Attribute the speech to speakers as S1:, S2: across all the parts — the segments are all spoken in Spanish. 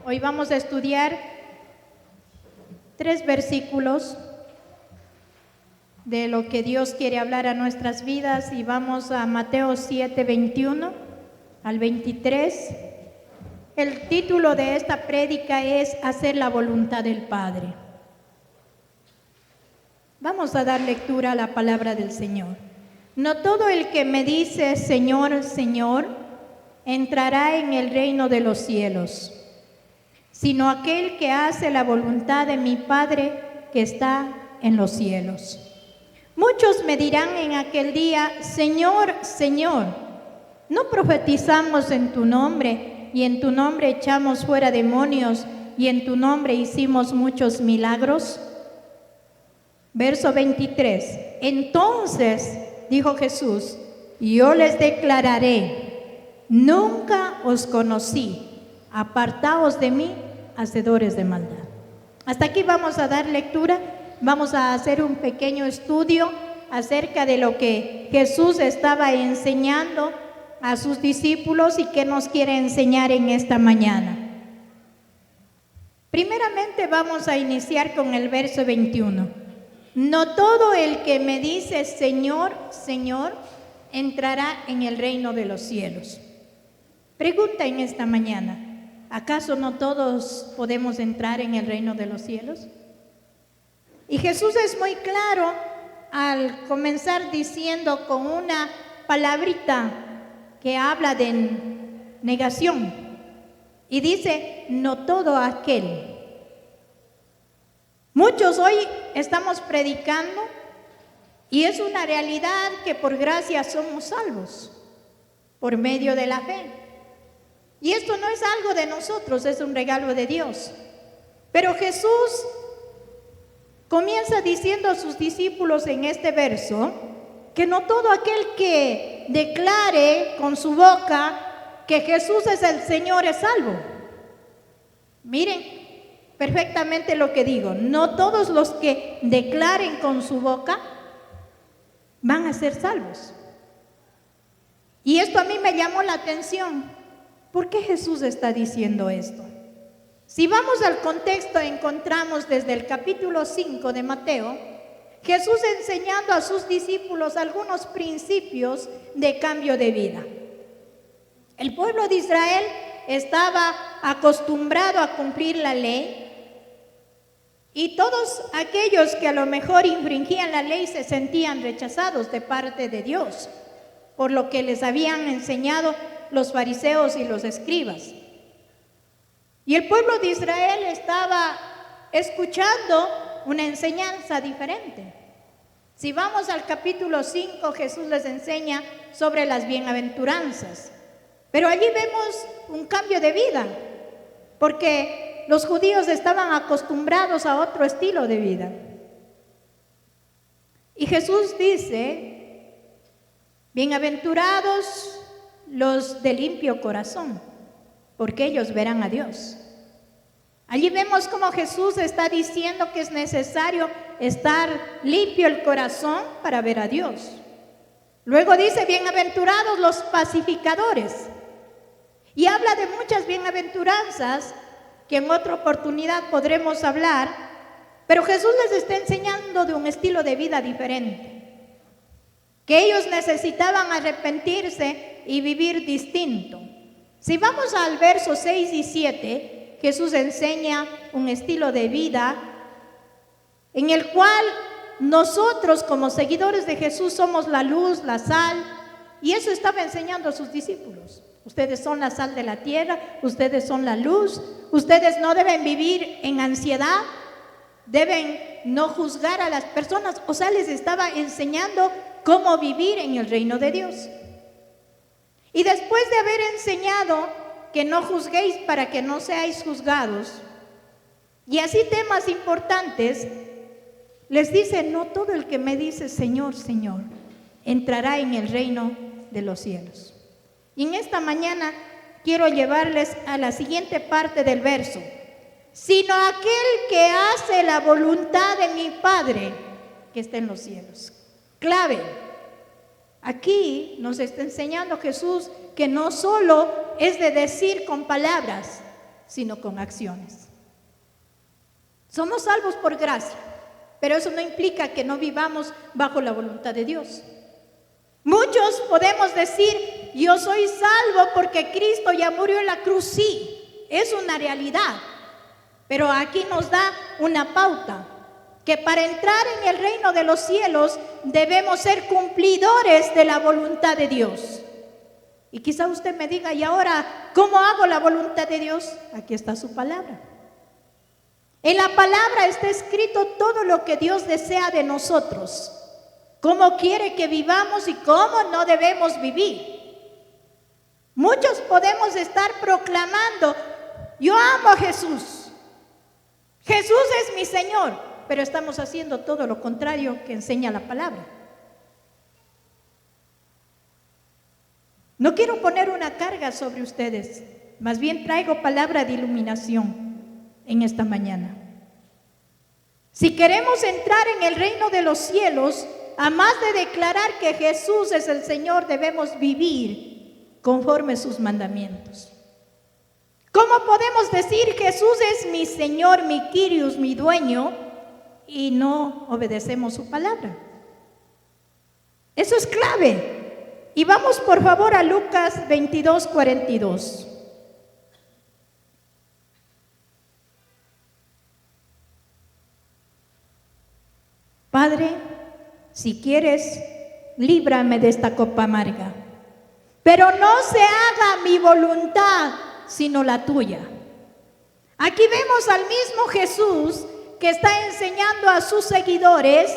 S1: Hoy vamos a estudiar 3 versículos de lo que Dios quiere hablar a nuestras vidas y vamos a Mateo 7, 21 al 23. El título de esta prédica es Hacer la voluntad del Padre. Vamos a dar lectura a la palabra del Señor. No todo el que me dice Señor, Señor, entrará en el reino de los cielos, sino aquel que hace la voluntad de mi Padre que está en los cielos. Muchos me dirán en aquel día, Señor, Señor, ¿no profetizamos en tu nombre y en tu nombre echamos fuera demonios y en tu nombre hicimos muchos milagros? Verso 23. Entonces, dijo Jesús, yo les declararé, nunca os conocí, apartaos de mí, hacedores de maldad. Hasta aquí vamos a dar lectura, vamos a hacer un pequeño estudio acerca de lo que Jesús estaba enseñando a sus discípulos y que nos quiere enseñar en esta mañana. Primeramente vamos a iniciar con el verso 21. No todo el que me dice Señor, Señor, entrará en el reino de los cielos. Pregunta en esta mañana, ¿acaso no todos podemos entrar en el reino de los cielos? Y Jesús es muy claro al comenzar diciendo con una palabrita que habla de negación. Y dice, no todo aquel. Muchos hoy estamos predicando y es una realidad que por gracia somos salvos, por medio de la fe. Y esto no es algo de nosotros, es un regalo de Dios. Pero Jesús comienza diciendo a sus discípulos en este verso que no todo aquel que declare con su boca que Jesús es el Señor es salvo. Miren perfectamente lo que digo, no todos los que declaren con su boca van a ser salvos. Y esto a mí me llamó la atención. ¿Por qué Jesús está diciendo esto? Si vamos al contexto, encontramos desde el capítulo 5 de Mateo, Jesús enseñando a sus discípulos algunos principios de cambio de vida. El pueblo de Israel estaba acostumbrado a cumplir la ley y todos aquellos que a lo mejor infringían la ley se sentían rechazados de parte de Dios, por lo que les habían enseñado los fariseos y los escribas. Y el pueblo de Israel estaba escuchando una enseñanza diferente. Si vamos al capítulo 5, Jesús les enseña sobre las bienaventuranzas. Pero allí vemos un cambio de vida, porque los judíos estaban acostumbrados a otro estilo de vida. Y Jesús dice, bienaventurados los de limpio corazón, porque ellos verán a Dios. Allí vemos cómo Jesús está diciendo que es necesario estar limpio el corazón para ver a Dios. Luego dice, bienaventurados los pacificadores. Y habla de muchas bienaventuranzas que en otra oportunidad podremos hablar, pero Jesús les está enseñando de un estilo de vida diferente, que ellos necesitaban arrepentirse y vivir distinto. Si vamos al verso 6 y 7, Jesús enseña un estilo de vida en el cual nosotros como seguidores de Jesús somos la luz, la sal, y eso estaba enseñando a sus discípulos. Ustedes son la sal de la tierra, ustedes son la luz, ustedes no deben vivir en ansiedad, deben no juzgar a las personas. O sea, les estaba enseñando cómo vivir en el reino de Dios. Y después de haber enseñado que no juzguéis para que no seáis juzgados, y así temas importantes, les dice, no todo el que me dice Señor, Señor, entrará en el reino de los cielos. Y en esta mañana quiero llevarles a la siguiente parte del verso. Sino aquel que hace la voluntad de mi Padre que está en los cielos. Clave. Aquí nos está enseñando Jesús que no solo es de decir con palabras, sino con acciones. Somos salvos por gracia, pero eso no implica que no vivamos bajo la voluntad de Dios. Muchos podemos decir, yo soy salvo porque Cristo ya murió en la cruz. Sí, es una realidad, pero aquí nos da una pauta, que para entrar en el reino de los cielos debemos ser cumplidores de la voluntad de Dios. Y quizá usted me diga, ¿y ahora cómo hago la voluntad de Dios? Aquí está su palabra. En la palabra está escrito todo lo que Dios desea de nosotros, cómo quiere que vivamos y cómo no debemos vivir. Muchos podemos estar proclamando, yo amo a Jesús, Jesús es mi Señor, pero estamos haciendo todo lo contrario que enseña la palabra. No quiero poner una carga sobre ustedes, más bien traigo palabra de iluminación en esta mañana. Si queremos entrar en el reino de los cielos, a más de declarar que Jesús es el Señor, debemos vivir conforme a sus mandamientos. ¿Cómo podemos decir Jesús es mi Señor, mi Kyrios, mi dueño, y no obedecemos su palabra? Eso es clave. Y vamos por favor a Lucas 22:42. Padre, si quieres, líbrame de esta copa amarga, pero no se haga mi voluntad, sino la tuya. Aquí vemos al mismo Jesús que está enseñando a sus seguidores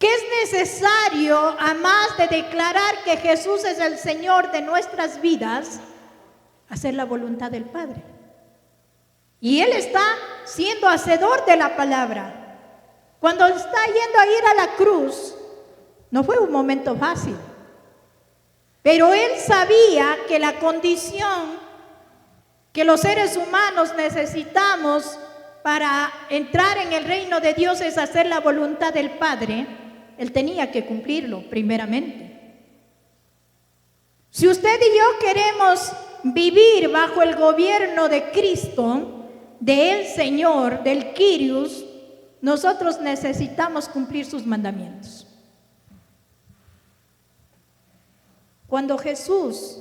S1: que es necesario, a más de declarar que Jesús es el Señor de nuestras vidas, hacer la voluntad del Padre. Y Él está siendo hacedor de la palabra. Cuando está yendo a ir a la cruz, no fue un momento fácil, pero Él sabía que la condición que los seres humanos necesitamos para entrar en el reino de Dios es hacer la voluntad del Padre. Él tenía que cumplirlo primeramente. Si usted y yo queremos vivir bajo el gobierno de Cristo, del Señor, del Kyrios, nosotros necesitamos cumplir sus mandamientos. Cuando Jesús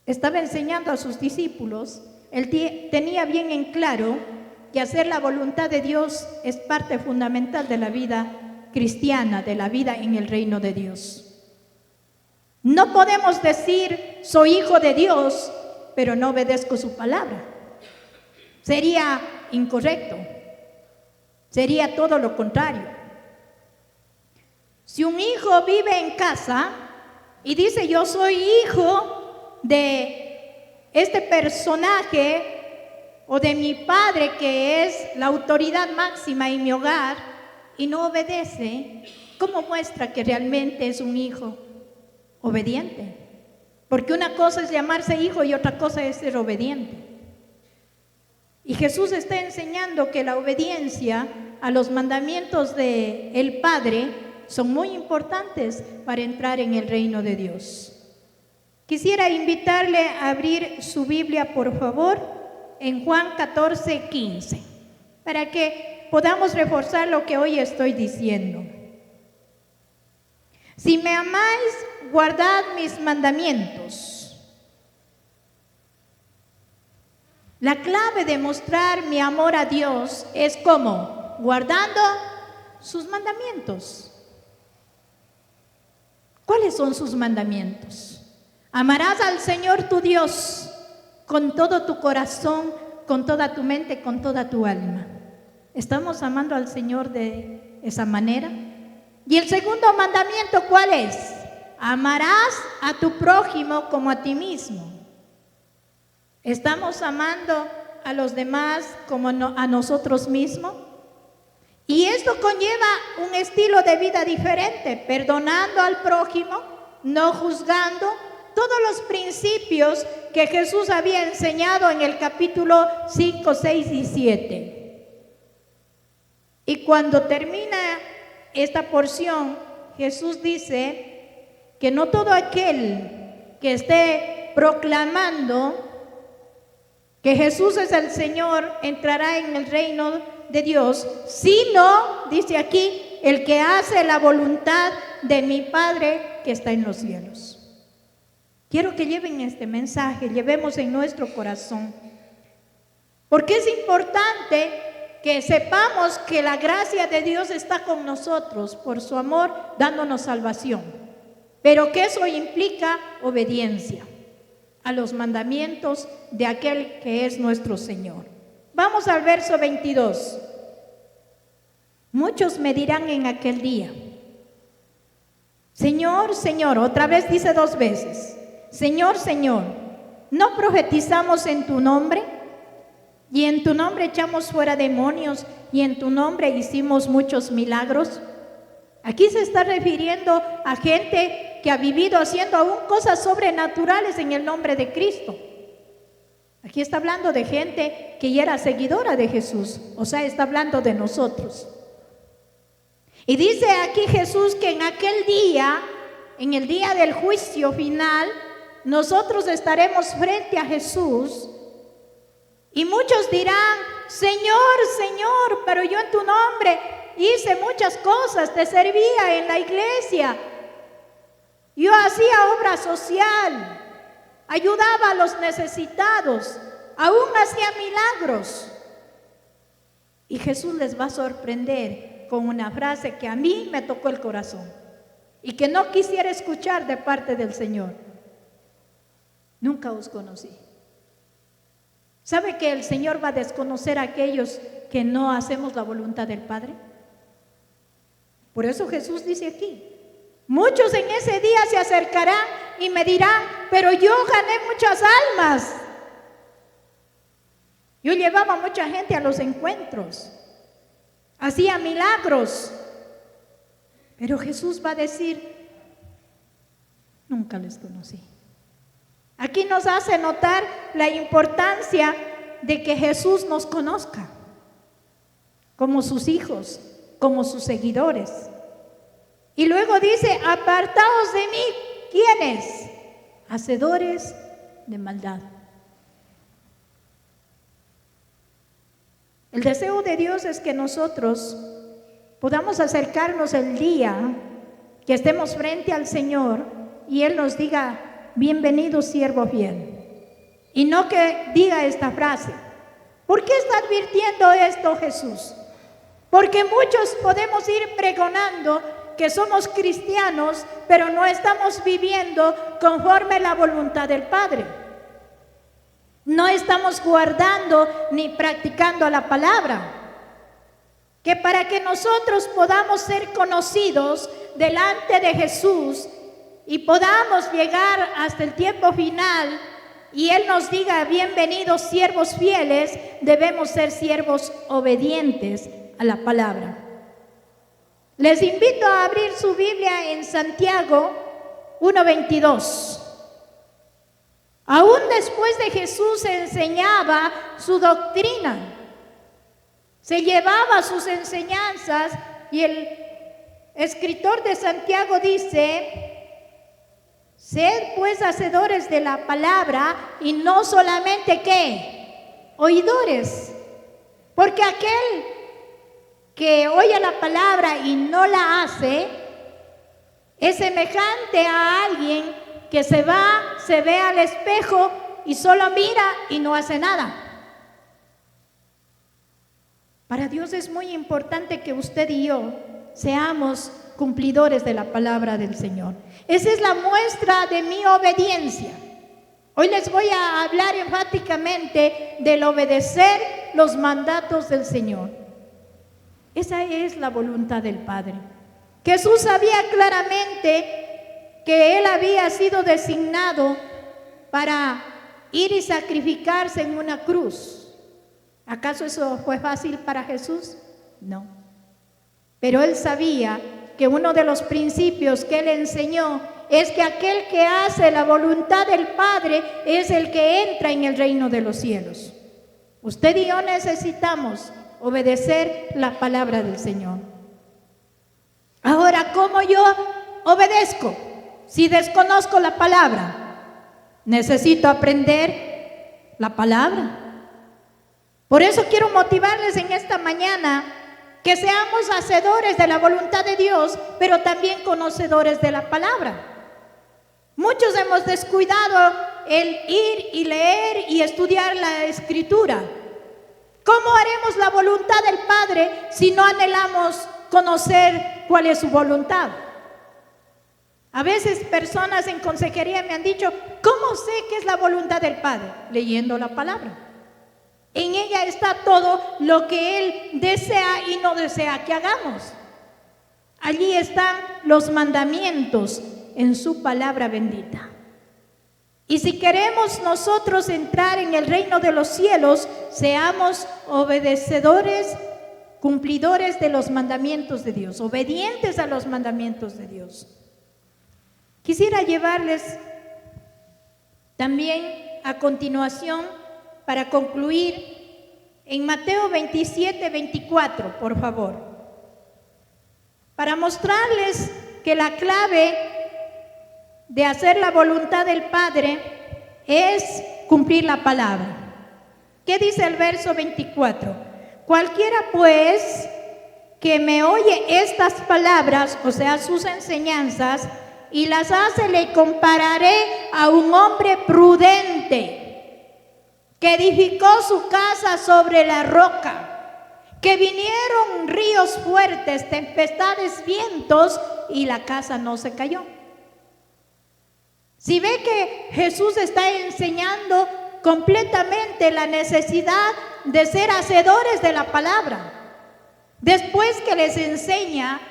S1: estaba enseñando a sus discípulos, Él tenía bien en claro que hacer la voluntad de Dios es parte fundamental de la vida cristiana, de la vida en el reino de Dios. No podemos decir, soy hijo de Dios, pero no obedezco su palabra. Sería incorrecto. Sería todo lo contrario. Si un hijo vive en casa y dice, yo soy hijo de este personaje o de mi padre que es la autoridad máxima en mi hogar, y no obedece, ¿cómo muestra que realmente es un hijo obediente? Porque una cosa es llamarse hijo y otra cosa es ser obediente. Y Jesús está enseñando que la obediencia a los mandamientos del Padre son muy importantes para entrar en el reino de Dios. Quisiera invitarle a abrir su Biblia, por favor, en Juan 14:15, para que podamos reforzar lo que hoy estoy diciendo. Si me amáis, guardad mis mandamientos. La clave de mostrar mi amor a Dios es ¿cómo? Guardando sus mandamientos. ¿Cuáles son sus mandamientos? Amarás al Señor tu Dios con todo tu corazón, con toda tu mente, con toda tu alma. ¿Estamos amando al Señor de esa manera? Y el segundo mandamiento, ¿cuál es? Amarás a tu prójimo como a ti mismo. ¿Estamos amando a los demás como a nosotros mismos? Y esto conlleva un estilo de vida diferente, perdonando al prójimo, no juzgando, todos los principios que Jesús había enseñado en el capítulo 5, 6 y 7. Y cuando termina esta porción, Jesús dice que no todo aquel que esté proclamando que Jesús es el Señor, entrará en el reino de Dios, sino, dice aquí, el que hace la voluntad de mi Padre que está en los cielos. Quiero que lleven este mensaje, llevemos en nuestro corazón, porque es importante que sepamos que la gracia de Dios está con nosotros por su amor, dándonos salvación, pero que eso implica obediencia a los mandamientos de aquel que es nuestro Señor. Vamos al verso 22. Muchos me dirán en aquel día: Señor, Señor, otra vez dice 2 veces, Señor, Señor, ¿no profetizamos en tu nombre? Y en tu nombre echamos fuera demonios, y en tu nombre hicimos muchos milagros. Aquí se está refiriendo a gente que ha vivido haciendo aún cosas sobrenaturales en el nombre de Cristo. Aquí está hablando de gente que ya era seguidora de Jesús, o sea, está hablando de nosotros. Y dice aquí Jesús que en aquel día, en el día del juicio final, nosotros estaremos frente a Jesús y muchos dirán: Señor, Señor, pero yo en tu nombre hice muchas cosas, te servía en la iglesia, yo hacía obra social, ayudaba a los necesitados, aún hacía milagros. Y Jesús les va a sorprender con una frase que a mí me tocó el corazón y que no quisiera escuchar de parte del Señor: nunca os conocí. ¿Sabe que el Señor va a desconocer a aquellos que no hacemos la voluntad del Padre? Por eso Jesús dice aquí: muchos en ese día se acercarán y me dirán: pero yo gané muchas almas, yo llevaba mucha gente a los encuentros, hacía milagros. Pero Jesús va a decir: nunca les conocí. Aquí nos hace notar la importancia de que Jesús nos conozca como sus hijos, como sus seguidores. Y luego dice: apartaos de mí, ¿quiénes? Hacedores de maldad. El deseo de Dios es que nosotros podamos acercarnos el día que estemos frente al Señor y Él nos diga: bienvenido siervo fiel. Y no que diga esta frase. ¿Por qué está advirtiendo esto Jesús? Porque muchos podemos ir pregonando que somos cristianos, pero no estamos viviendo conforme la voluntad del Padre. No estamos guardando ni practicando la palabra. Que para que nosotros podamos ser conocidos delante de Jesús y podamos llegar hasta el tiempo final y Él nos diga: bienvenidos siervos fieles, debemos ser siervos obedientes a la palabra. Les invito a abrir su Biblia en Santiago 1:22. Aún después de Jesús enseñaba su doctrina, se llevaba sus enseñanzas, y el escritor de Santiago dice: sed pues hacedores de la palabra y no solamente ¿qué? Oidores. Porque aquel que oye la palabra y no la hace es semejante a alguien que se va, se ve al espejo y solo mira y no hace nada. Para Dios es muy importante que usted y yo seamos cumplidores de la palabra del Señor. Esa es la muestra de mi obediencia. Hoy les voy a hablar enfáticamente del obedecer los mandatos del Señor. Esa es la voluntad del Padre. Jesús sabía claramente que Él había sido designado para ir y sacrificarse en una cruz. ¿Acaso eso fue fácil para Jesús? No. Pero Él sabía que uno de los principios que Él enseñó es que aquel que hace la voluntad del Padre es el que entra en el reino de los cielos. Usted y yo necesitamos obedecer la palabra del Señor. Ahora, ¿cómo yo obedezco si desconozco la palabra? Necesito aprender la palabra. Por eso quiero motivarles en esta mañana que seamos hacedores de la voluntad de Dios, pero también conocedores de la palabra. Muchos hemos descuidado el ir y leer y estudiar la Escritura. ¿Cómo haremos la voluntad del Padre si no anhelamos conocer cuál es su voluntad? A veces personas en consejería me han dicho, ¿cómo sé qué es la voluntad del Padre? Leyendo la palabra. En ella está todo lo que Él desea y no desea que hagamos. Allí están los mandamientos en su palabra bendita. Y si queremos nosotros entrar en el reino de los cielos, seamos obedecedores, cumplidores de los mandamientos de Dios, obedientes a los mandamientos de Dios. Quisiera llevarles también a continuación, para concluir, en Mateo 27, 24, por favor, para mostrarles que la clave de hacer la voluntad del Padre es cumplir la palabra. ¿Qué dice el verso 24? Cualquiera pues que me oye estas palabras, o sea, sus enseñanzas, y las hace, le compararé a un hombre prudente que edificó su casa sobre la roca, que vinieron ríos fuertes, tempestades, vientos, y la casa no se cayó. Si ve que Jesús está enseñando completamente la necesidad de ser hacedores de la palabra, después que les enseña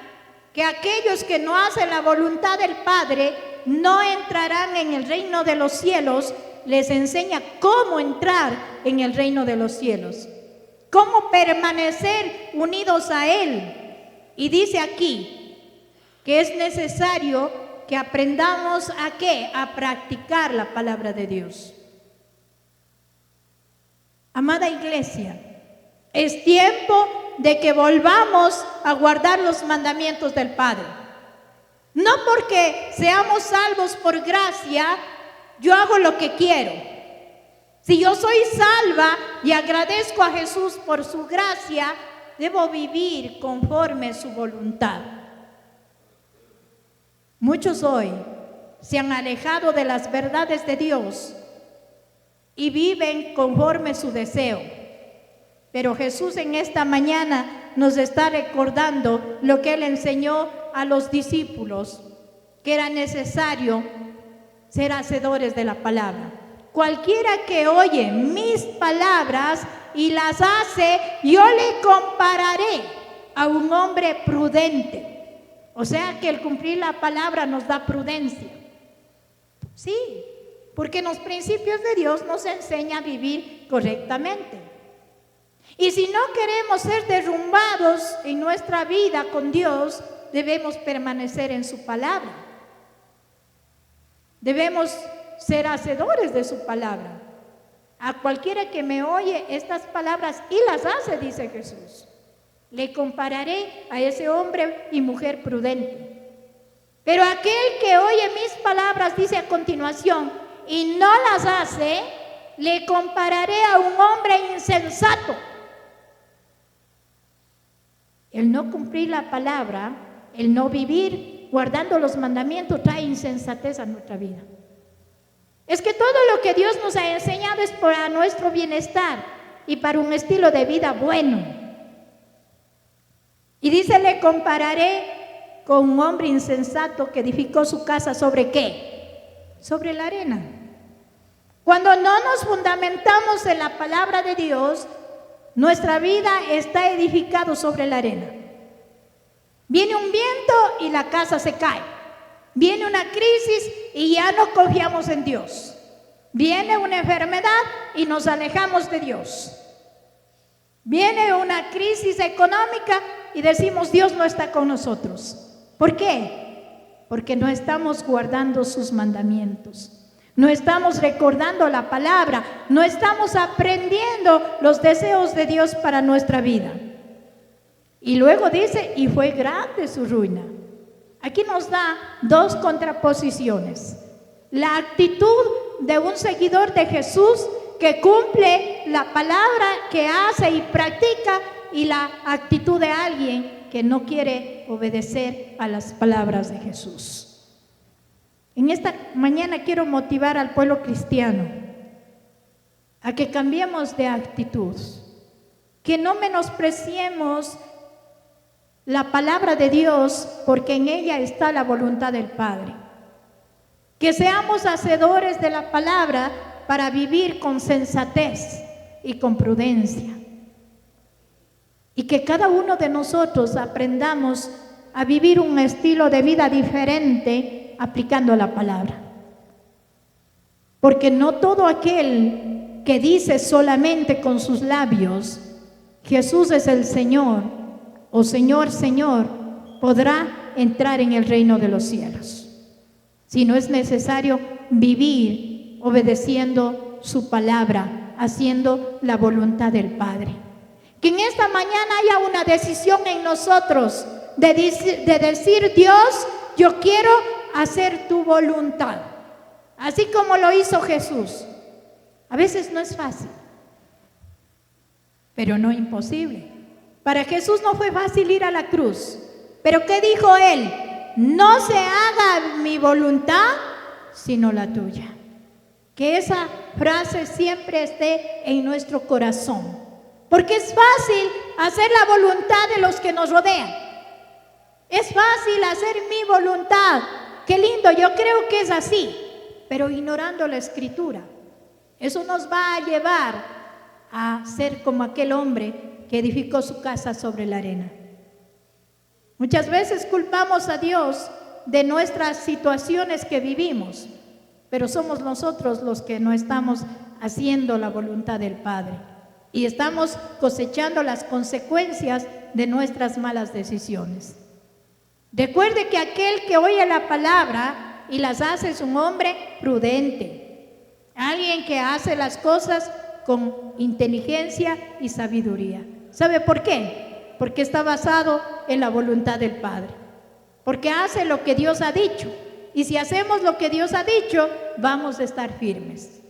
S1: que aquellos que no hacen la voluntad del Padre no entrarán en el reino de los cielos, les enseña cómo entrar en el reino de los cielos, cómo permanecer unidos a Él. Y dice aquí que es necesario que aprendamos ¿a qué? A practicar la palabra de Dios. Amada iglesia, es tiempo de que volvamos a guardar los mandamientos del Padre. No porque seamos salvos por gracia, yo hago lo que quiero. Si yo soy salva y agradezco a Jesús por su gracia, debo vivir conforme su voluntad. Muchos hoy se han alejado de las verdades de Dios y viven conforme su deseo. Pero Jesús en esta mañana nos está recordando lo que Él enseñó a los discípulos, que era necesario ser hacedores de la palabra. Cualquiera que oye mis palabras y las hace, yo le compararé a un hombre prudente. O sea que el cumplir la palabra nos da prudencia. Sí, porque en los principios de Dios nos enseña a vivir correctamente. Y si no queremos ser derrumbados en nuestra vida con Dios, debemos permanecer en su palabra. Debemos ser hacedores de su palabra. A cualquiera que me oye estas palabras y las hace, dice Jesús, le compararé a ese hombre y mujer prudente. Pero aquel que oye mis palabras, dice a continuación, y no las hace, le compararé a un hombre insensato. El no cumplir la palabra, el no vivir guardando los mandamientos, trae insensatez a nuestra vida. Es que todo lo que Dios nos ha enseñado es para nuestro bienestar y para un estilo de vida bueno. Y dice, le compararé con un hombre insensato que edificó su casa ¿sobre qué? Sobre la arena. Cuando no nos fundamentamos en la palabra de Dios, nuestra vida está edificada sobre la arena. Viene un viento y la casa se cae. Viene una crisis y ya no confiamos en Dios. Viene una enfermedad y nos alejamos de Dios. Viene una crisis económica y decimos, Dios no está con nosotros. ¿Por qué? Porque no estamos guardando sus mandamientos. No estamos recordando la palabra, no estamos aprendiendo los deseos de Dios para nuestra vida. Y luego dice, y fue grande su ruina. Aquí nos da dos contraposiciones. La actitud de un seguidor de Jesús que cumple la palabra, que hace y practica, y la actitud de alguien que no quiere obedecer a las palabras de Jesús. En esta mañana quiero motivar al pueblo cristiano a que cambiemos de actitud, que no menospreciemos la palabra de Dios, porque en ella está la voluntad del Padre. Que seamos hacedores de la palabra para vivir con sensatez y con prudencia. Y que cada uno de nosotros aprendamos a vivir un estilo de vida diferente aplicando la palabra. Porque no todo aquel que dice solamente con sus labios, Jesús es el Señor, o Señor, Señor, podrá entrar en el reino de los cielos. Si no es necesario vivir obedeciendo su palabra, haciendo la voluntad del Padre. Que en esta mañana haya una decisión en nosotros de decir: Dios, yo quiero hacer tu voluntad, así como lo hizo Jesús. A veces no es fácil, pero no imposible. Para Jesús no fue fácil ir a la cruz, pero ¿qué dijo Él? No se haga mi voluntad, sino la tuya. Que esa frase siempre esté en nuestro corazón. Porque es fácil hacer la voluntad de los que nos rodean. Es fácil hacer mi voluntad. Qué lindo, yo creo que es así. Pero ignorando la Escritura, eso nos va a llevar a ser como aquel hombre que edificó su casa sobre la arena. Muchas veces culpamos a Dios de nuestras situaciones que vivimos, pero somos nosotros los que no estamos haciendo la voluntad del Padre. Y estamos cosechando las consecuencias de nuestras malas decisiones. Recuerde que aquel que oye la palabra y las hace es un hombre prudente, alguien que hace las cosas con inteligencia y sabiduría. ¿Sabe por qué? Porque está basado en la voluntad del Padre. Porque hace lo que Dios ha dicho. Y si hacemos lo que Dios ha dicho, vamos a estar firmes.